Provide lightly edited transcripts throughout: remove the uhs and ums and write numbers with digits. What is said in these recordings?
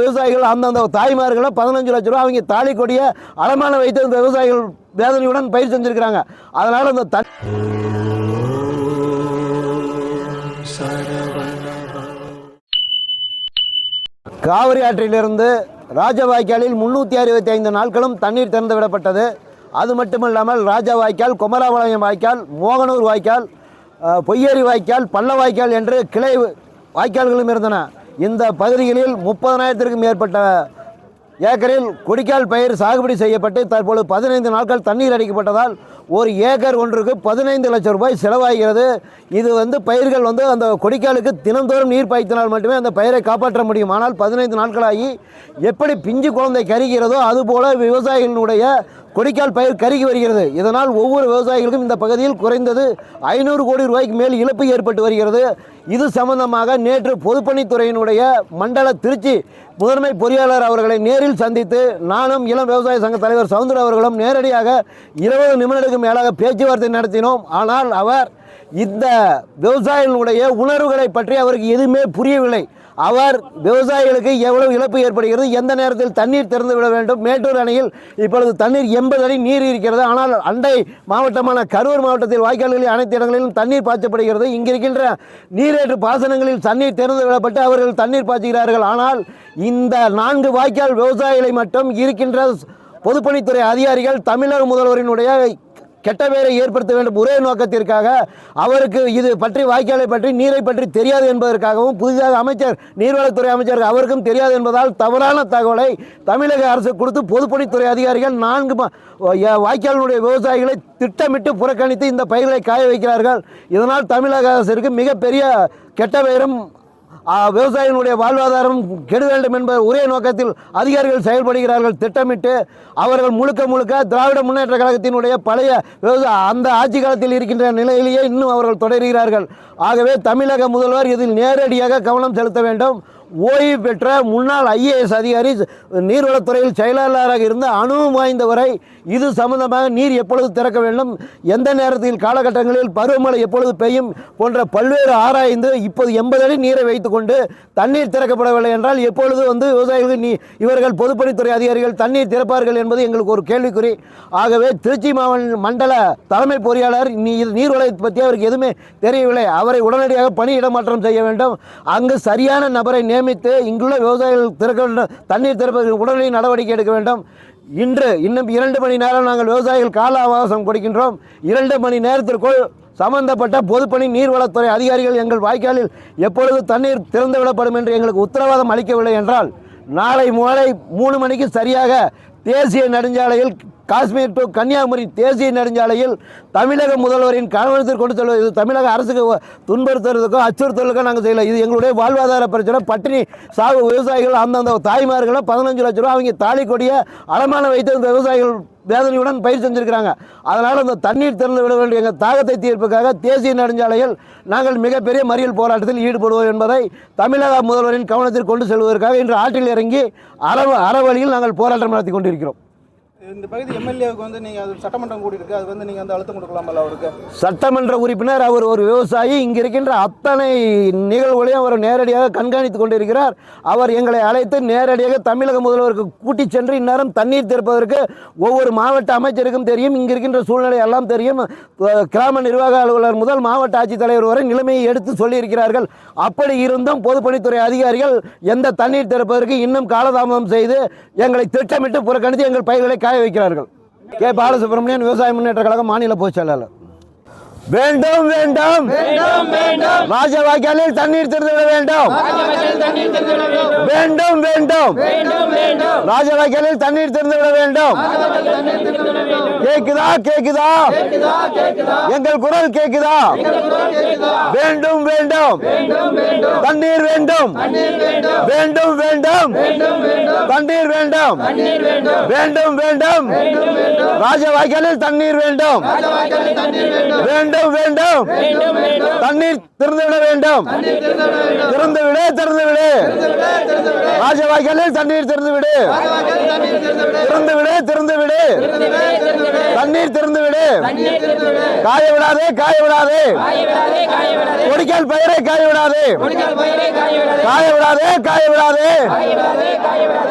விவசாயிகள் அந்தந்த தாய்மார்களை 15 லட்சம் ரூபா அவங்க தாலி கொடிய அடமான வைத்து இந்த விவசாயிகள் வேதனையுடன் பயிர் செஞ்சிருக்கிறாங்க. அதனால அந்த காவிரி ஆற்றிலிருந்து ராஜவாய்க்காலில் 365 நாட்களும் தண்ணீர் திறந்து விடப்பட்டது. அது மட்டுமல்லாமல் ராஜா வாய்க்கால், குமராபாளையம் வாய்க்கால், மோகனூர் வாய்க்கால், பொய்யேரி வாய்க்கால், பள்ள வாய்க்கால் என்று கிளை வாய்க்கால்களும் இருந்தன. இந்த பகுதிகளில் 30,000க்கும் மேற்பட்ட ஏக்கரில் கொடிக்கால் பயிர் சாகுபடி செய்யப்பட்டு தற்போது 15 நாட்கள் தண்ணீர் அடிக்கப்பட்டதால் ஒரு ஏக்கர் ஒன்றுக்கு 15 லட்சம் ரூபாய் செலவாகிறது. இது பயிர்கள் அந்த கொடிக்காலுக்கு தினந்தோறும் நீர் பாய்த்தினால் மட்டுமே அந்த பயிரை காப்பாற்ற முடியும். ஆனால் 15 நாட்களாகி எப்படி பிஞ்சு குழந்தை கருகிறதோ அதுபோல விவசாயிகளுடைய கொடிக்கால் பயிர் கருகி வருகிறது. இதனால் ஒவ்வொரு விவசாயிகளுக்கும் இந்த பகுதியில் குறைந்தது 500 கோடி ரூபாய்க்கு மேல் இழப்பு ஏற்பட்டு வருகிறது. இது சம்பந்தமாக நேற்று பொதுப்பணித்துறையினுடைய மண்டல திருச்சி முதன்மை பொறியாளர் அவர்களை நேரில் சந்தித்து நானும் இளம் விவசாய சங்க தலைவர் சவுந்தர் அவர்களும் நேரடியாக 20 நிமிடங்களுக்கு மேலாக பேச்சுவார்த்தை நடத்தினோம். ஆனால் அவர் இந்த விவசாயிகளுடைய உணர்வுகளை பற்றி அவருக்கு எதுவுமே புரியவில்லை. அவர் விவசாயிகளுக்கு எவ்வளவு இழப்பு ஏற்படுகிறது, எந்த நேரத்தில் தண்ணீர் திறந்து விட வேண்டும். மேட்டூர் அணையில் இப்பொழுது தண்ணீர் 80 அடி நீர் இருக்கிறது. ஆனால் அண்டை மாவட்டமான கரூர் மாவட்டத்தில் வாய்க்கால்களில் அனைத்து இடங்களிலும் தண்ணீர் பாய்ச்சப்படுகிறது. இங்கிருக்கின்ற நீரேற்று பாசனங்களில் தண்ணீர் திறந்து விடப்பட்டு அவர்கள் தண்ணீர் பாய்ச்சுகிறார்கள். ஆனால் இந்த 4 வாய்க்கால் விவசாயிகளை மட்டும் இருக்கின்ற பொதுப்பணித்துறை அதிகாரிகள் தமிழக முதல்வரினுடைய கெட்ட பெயரை ஏற்படுத்த வேண்டும் ஒரே நோக்கத்திற்காக அவருக்கு இது பற்றி வாய்க்காலை பற்றி நீரை பற்றி தெரியாது என்பதற்காகவும் புதிதாக அமைச்சர் நீர்வளத்துறை அமைச்சர் அவருக்கும் தெரியாது என்பதால் தவறான தகவலை தமிழக அரசு கொடுத்து பொதுப்பணித்துறை அதிகாரிகள் 4 வாய்க்காலினுடைய விவசாயிகளை திட்டமிட்டு புறக்கணித்து இந்த பயிர்களை காய வைக்கிறார்கள். இதனால் தமிழக அரசிற்கு மிகப்பெரிய கெட்ட பெயரும் விவசாயிகளுடைய வாழ்வாதாரம் கெட வேண்டும் என்ற ஒரே நோக்கத்தில் அதிகாரிகள் செயல்படுகிறார்கள். திட்டமிட்டு அவர்கள் முழுக்க திராவிட முன்னேற்ற கழகத்தினுடைய பழைய அந்த ஆட்சி காலத்தில் இருக்கின்ற நிலையிலேயே இன்னும் அவர்கள் தொடர்கிறார்கள். ஆகவே தமிழக முதல்வர் இதில் நேரடியாக கவனம் செலுத்த வேண்டும். ஓய்வு பெற்ற முன்னாள் IAS அதிகாரி நீர்வளத்துறையில் செயலாளராக இருந்த அனுபவம் வாய்ந்தவரை இது சம்பந்தமாக நீர் எப்பொழுது திறக்க வேண்டும், எந்த நேரத்தில் காலகட்டங்களில் பருவமழை எப்பொழுது பெய்யும் போன்ற பல்வேறு ஆராய்ந்து இப்போது 80 அடி நீரை வைத்துக்கொண்டு தண்ணீர் திறக்கப்படவில்லை என்றால் எப்பொழுது விவசாயிகளுக்கு இவர்கள் பொதுப்பணித்துறை அதிகாரிகள் தண்ணீர் திறப்பார்கள் என்பது எங்களுக்கு ஒரு கேள்விக்குறி. ஆகவே திருச்சி மண்டல தலைமை பொறியாளர் நீர்வளத்தை பற்றி அவருக்கு எதுவுமே தெரியவில்லை. அவரை உடனடியாக பணி இடமாற்றம் செய்ய வேண்டும். அங்கு சரியான நபரை நியமித்து இங்குள்ள விவசாயிகள் திறக்க வேண்டும், தண்ணீர் திறப்பதற்கு உடனடி நடவடிக்கை எடுக்க வேண்டும். இன்னும் 2 மணி நேரம் நாங்கள் விவசாயிகள் கால அவகாசம் கொடுக்கின்றோம். 2 மணி நேரத்திற்குள் சம்பந்தப்பட்ட பொதுப்பணி நீர்வளத்துறை அதிகாரிகள் எங்கள் வாய்க்காலில் எப்பொழுது தண்ணீர் திறந்து விடப்படும் என்று எங்களுக்கு உத்தரவாதம் அளிக்கவில்லை என்றால் நாளை மாலை 3 மணிக்கு சரியாக தேசிய நெடுஞ்சாலையில் காஷ்மீர் டு கன்னியாகுமரி தேசிய நெடுஞ்சாலையில் தமிழக முதல்வரின் கவனத்திற்கு கொண்டு செல்வது. இது தமிழக அரசுக்கு துன்புறுத்துறதுக்கோ அச்சுறுத்தலுக்கோ நாங்கள் செய்யலை. இது எங்களுடைய வாழ்வாதார பிரச்சனை. பட்டினி சாகு விவசாயிகள் அந்தந்த தாய்மார்களை 15 லட்சம் ரூபா அவங்க தாலி கொடிய அடமான வைத்து இந்த விவசாயிகள் வேதனையுடன் பயிர் செஞ்சிருக்கிறாங்க. அதனால் அந்த தண்ணீர் திறந்து விட வேண்டிய எங்கள் தாகத்தை தீர்ப்புக்காக தேசிய நெடுஞ்சாலையில் நாங்கள் மிகப்பெரிய மறியல் போராட்டத்தில் ஈடுபடுவோம் என்பதை தமிழக முதல்வரின் கவனத்திற்கு கொண்டு செல்வதற்காக இன்று ஆற்றில் இறங்கி அறவழியில் நாங்கள் போராட்டம் நடத்தி கொண்டிருக்கிறோம். இந்த பகுதி எம்எல்ஏவுக்கு நீங்கள் அது சட்டமன்றம் கூடியிருக்கு, அது நீங்கள் அழுத்தம் கொடுக்கலாமல்ல அவருக்கு? சட்டமன்ற உறுப்பினர் அவர் ஒரு விவசாயி. இங்கே இருக்கின்ற அத்தனை நிகழ்வுகளையும் அவர் நேரடியாக கண்காணித்து கொண்டிருக்கிறார். அவர் எங்களை அழைத்து நேரடியாக தமிழக முதல்வருக்கு கூட்டிச் சென்று இந்நேரம் தண்ணீர் திறப்பதற்கு ஒவ்வொரு மாவட்ட அமைச்சருக்கும் தெரியும், இங்கே இருக்கின்ற சூழ்நிலை எல்லாம் தெரியும். கிராம நிர்வாக அலுவலர் முதல் மாவட்ட ஆட்சித்தலைவர் வரை நிலைமையை எடுத்து சொல்லியிருக்கிறார்கள். அப்படி இருந்தும் பொதுப்பணித்துறை அதிகாரிகள் எந்த தண்ணீர் திறப்பதற்கு இன்னும் காலதாமதம் செய்து எங்களை திட்டமிட்டு புறக்கணித்து எங்கள் பயிர்களை காய வைக்கிறார்கள். கே பாலசுப்ரமணியன், விவசாய முன்னேற்ற கழகம் மாநில பொதுச் செயலாளர். வேண்டும் வேண்டும் ராஜ வாய்க்காலில் தண்ணீர் திறந்து விட வேண்டும். வேண்டும் வேண்டும் ராஜ வாய்க்காலில் தண்ணீர் திறந்து விட வேண்டும். கேக்குதா எங்கள் குரல் கேக்குதா? வேண்டும் வேண்டும் தண்ணீர் வேண்டும். வேண்டும் வேண்டும் தண்ணீர் வேண்டும் வேண்டும் வேண்டும் ராஜவாய்க்காலில் தண்ணீர் வேண்டும் வேண்டும் வேண்டும் தண்ணீர் திறந்துவிட வேண்டும் திறந்துவிடு ராஜவாய்க்காலில் தண்ணீர் திறந்துவிடு திறந்துவிடு தண்ணீர் திறந்துவிடு காய விடாதே கொடிக்கால் பயிரை காய விடாதே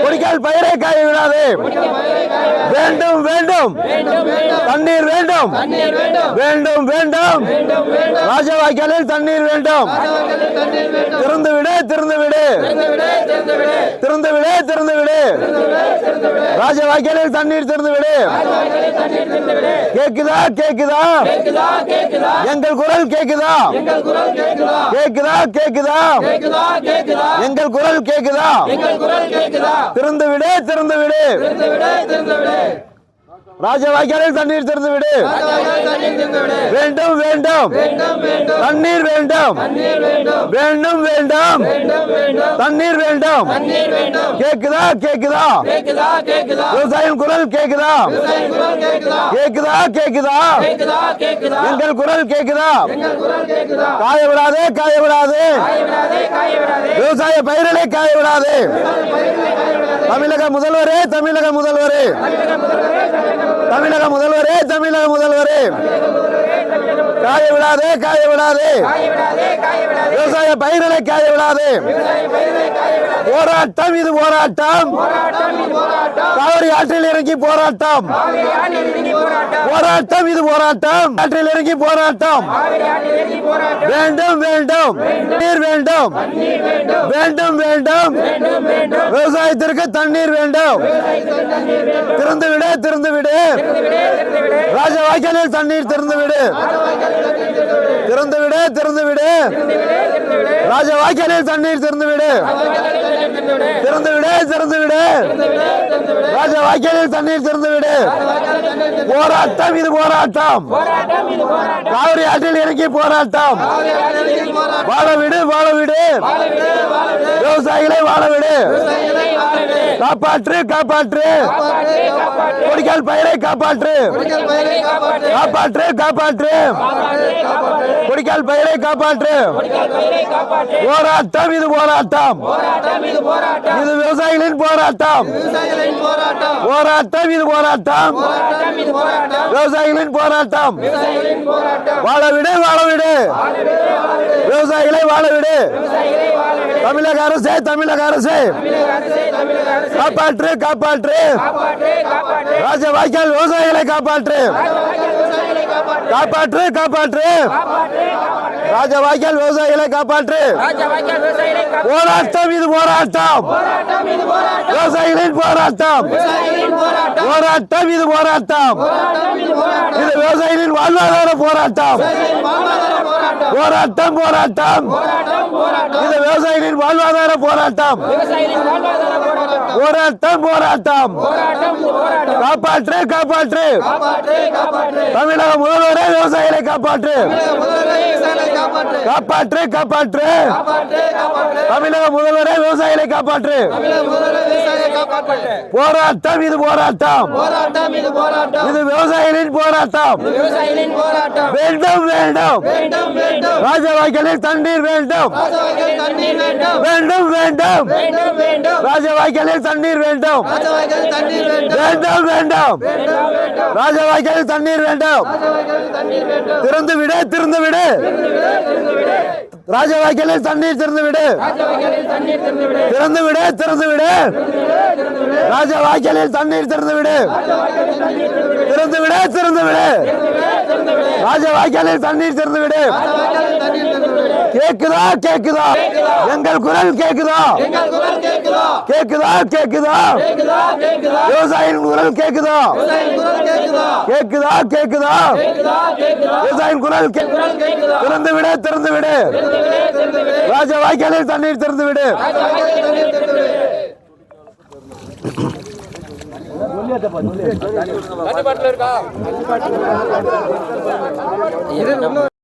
கொடிக்கால் பயிரை காய விடாதே வேண்டும் வேண்டும் தண்ணீர் வேண்டும் வேண்டும் ராஜவாய்க்காலில் தண்ணீர் வேண்டும் திறந்துவிடு ராஜவாய்க்காலில் தண்ணீர் திறந்துவிடு கேக்குதா எங்கள் குரல் கேக்குதா எங்கள் குரல் கேக்குதா திறந்துவிடு ராஜவாய்க்காலில் தண்ணீர் திறந்துவிடு வேண்டும் தண்ணீர் வேண்டும் தண்ணீர் வேண்டும் கேக்குதா விவசாயம் குரல் கேக்குதா எங்கள் குரல் கேக்குதா காய விடாதே விவசாய பயிர்களை காய விடாதே தமிழக முதல்வரே காய விடாதே விவசாய பயிர்களை காய விடாதே போராட்டம் இது போராட்டம் காவிரி ஆற்றில் இறங்கி போராட்டம் இது போராட்டம் ஆற்றில் இறங்கி போராட்டம் வேண்டும் நீர் வேண்டும் விவசாயத்திற்கு தண்ணீர் வேண்டும் திறந்துவிடு ராஜவாய்க்காலில் தண்ணீர் திறந்துவிடு ராஜவாய்க்காலில் தண்ணீர் திறந்துவிடு ராஜவாய்க்காலில் தண்ணீர் திறந்துவிடு போராட்டம் இது போராட்டம் காவிரி ஆற்றில் இறங்கி போராட்டம் வாழவிடு விவசாயிகளை வாழவிடு காப்பாற்று கொடிக்கால் பயிரை காப்பாற்று கொடிக்கால் பயிரை காப்பாற்று போராட்டம் இது விவசாயிகளின் போராட்டம் இது போராட்டம் விவசாயிகளின் போராட்டம் வாழவிடு விவசாயிகளை வாழவிடு தமிழக அரசே காப்பாற்று ராஜவாய்க்கால் விவசாயிகளை காப்பாற்று ராஜவாய்க்கால் விவசாயிகளை காப்பாற்று போராட்டம் இது போராட்டம் விவசாயிகளின் போராட்டம் இது போராட்டம் இது விவசாயிகளின் வாழ்வாதார போராட்டம் இது விவசாயிகளின் வாழ்வாதார போராட்டம் காப்பாற்று தமிழக முதல்வரே விவசாயிகளை காப்பாற்று தமிழக முதல்வரே விவசாயிகளை காப்பாற்று போராட்டம் இது விவசாயிகளின் போராட்டம் வேண்டும் ராஜவாய்க்காலில் தண்ணீர் வேண்டும் ராஜவாய்க்காலில் தண்ணீர் வேண்டும் ராஜவாய்க்காலில் தண்ணீர் வேண்டும் திறந்துவிடு ராஜவாய்க்காலில் தண்ணீர் திறந்துவிடு ராஜவாய்க்காலில் தண்ணீர் திறந்துவிடு ராஜவாய்க்காலில் தண்ணீர் திறந்துவிடு கேக்குதா எங்கள் குரல் கேக்குதா விவசாயியின் குரல் கேக்குதா விவசாயியின் குரல் திறந்துவிடு ராஜவாய்க்காலில் தண்ணீர் திறந்துவிடு